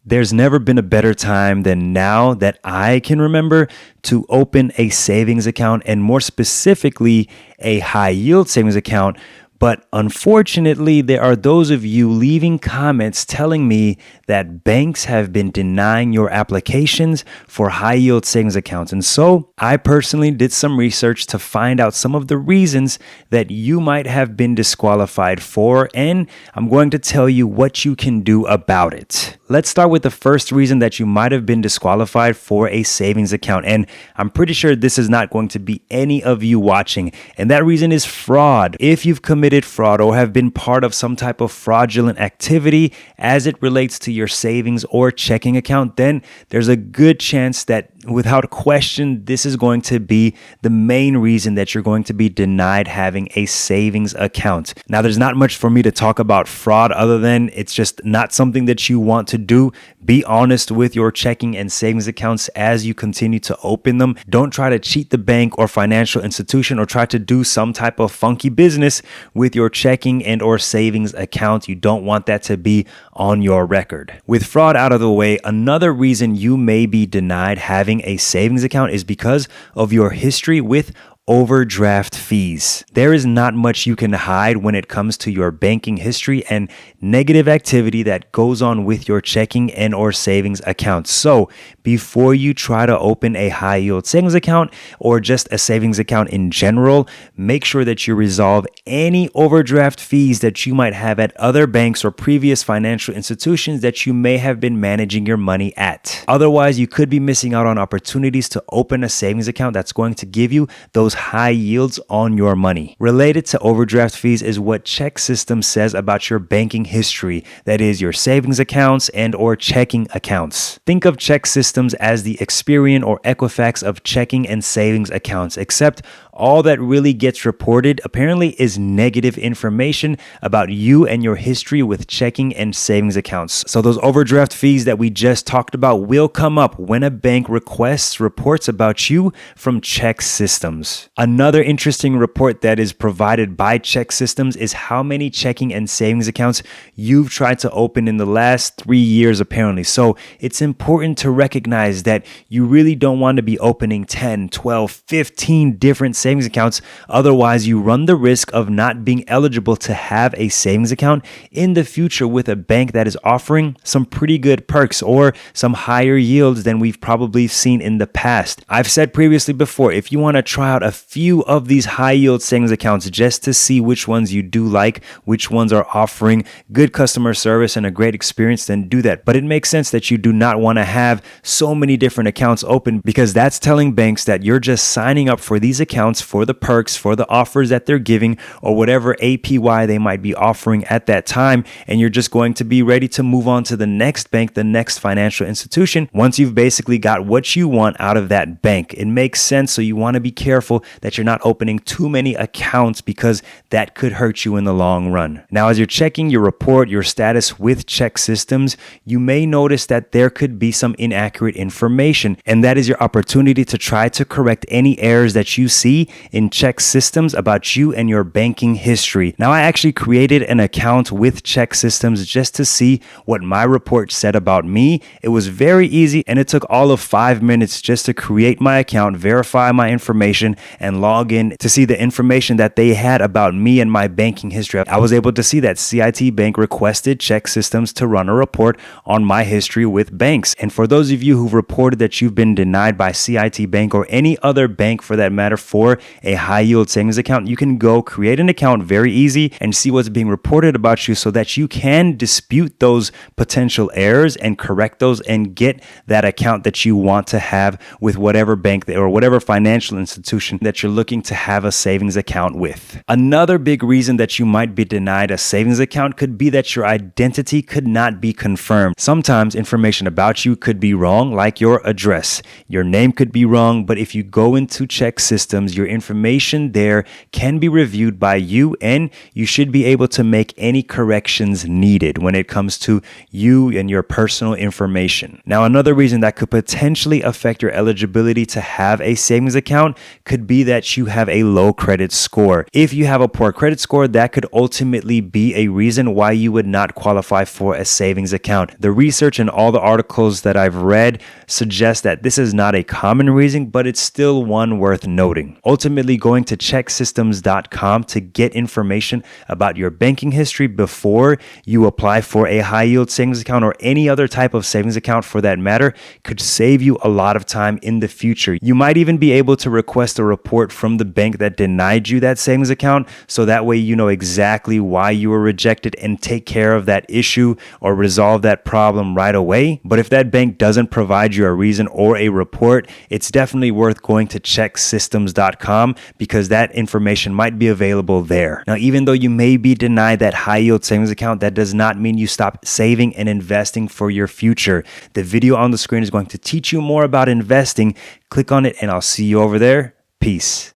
There's never been a better time than now that I can remember to open a savings account, and more specifically, a high yield savings account. But unfortunately, there are those of you leaving comments telling me that banks have been denying your applications for high yield savings accounts. And so I personally did some research to find out some of the reasons that you might have been disqualified for, and I'm going to tell you what you can do about it. Let's start with the first reason that you might have been disqualified for a savings account. And I'm pretty sure this is not going to be any of you watching. And that reason is fraud. If you've committed fraud or have been part of some type of fraudulent activity as it relates to your savings or checking account, then there's a good chance that without question, this is going to be the main reason that you're going to be denied having a savings account. Now, there's not much for me to talk about fraud other than it's just not something that you want to do. Be honest with your checking and savings accounts as you continue to open them. Don't try to cheat the bank or financial institution or try to do some type of funky business with your checking and or savings account. You don't want that to be on your record. With fraud out of the way, another reason you may be denied having a savings account is because of your history with overdraft fees. There is not much you can hide when it comes to your banking history and negative activity that goes on with your checking and or savings accounts. So before you try to open a high yield savings account or just a savings account in general, make sure that you resolve any overdraft fees that you might have at other banks or previous financial institutions that you may have been managing your money at. Otherwise, you could be missing out on opportunities to open a savings account that's going to give you those high yields on your money. Related to overdraft fees is what ChexSystems says about your banking history, that is your savings accounts and or checking accounts. Think of ChexSystems as the Experian or Equifax of checking and savings accounts, except all that really gets reported apparently is negative information about you and your history with checking and savings accounts. So those overdraft fees that we just talked about will come up when a bank requests reports about you from ChexSystems. Another interesting report that is provided by ChexSystems is how many checking and savings accounts you've tried to open in the last 3 years apparently. So it's important to recognize that you really don't want to be opening 10, 12, 15 different savings accounts. Otherwise, you run the risk of not being eligible to have a savings account in the future with a bank that is offering some pretty good perks or some higher yields than we've probably seen in the past. I've said previously before, if you want to try out a few of these high yield savings accounts just to see which ones you do like, which ones are offering good customer service and a great experience, then do that. But it makes sense that you do not want to have so many different accounts open, because that's telling banks that you're just signing up for these accounts for the perks, for the offers that they're giving, or whatever APY they might be offering at that time, and you're just going to be ready to move on to the next bank, the next financial institution, once you've basically got what you want out of that bank. It makes sense, so you want to be careful that you're not opening too many accounts, because that could hurt you in the long run. Now, as you're checking your report, your status with ChexSystems, you may notice that there could be some inaccurate information, and that is your opportunity to try to correct any errors that you see in ChexSystems about you and your banking history. Now, I actually created an account with ChexSystems just to see what my report said about me. It was very easy, and it took all of 5 minutes just to create my account, verify my information, and log in to see the information that they had about me and my banking history. I was able to see that CIT Bank requested ChexSystems to run a report on my history with banks. And for those of you who've reported that you've been denied by CIT Bank or any other bank for that matter for a high yield savings account, you can go create an account very easy and see what's being reported about you so that you can dispute those potential errors and correct those and get that account that you want to have with whatever bank or whatever financial institution that you're looking to have a savings account with. Another big reason that you might be denied a savings account could be that your identity could not be confirmed. Sometimes information about you could be wrong, like your address. Your name could be wrong, but if you go into ChexSystems, your your information there can be reviewed by you, and you should be able to make any corrections needed when it comes to you and your personal information. Now, another reason that could potentially affect your eligibility to have a savings account could be that you have a low credit score. If you have a poor credit score, that could ultimately be a reason why you would not qualify for a savings account. The research and all the articles that I've read suggest that this is not a common reason, but it's still one worth noting. Ultimately, going to checksystems.com to get information about your banking history before you apply for a high yield savings account or any other type of savings account for that matter could save you a lot of time in the future. You might even be able to request a report from the bank that denied you that savings account, so that way you know exactly why you were rejected and take care of that issue or resolve that problem right away. But if that bank doesn't provide you a reason or a report, it's definitely worth going to checksystems.com because that information might be available there. Now, even though you may be denied that high yield savings account, that does not mean you stop saving and investing for your future. The video on the screen is going to teach you more about investing. Click on it and I'll see you over there. Peace.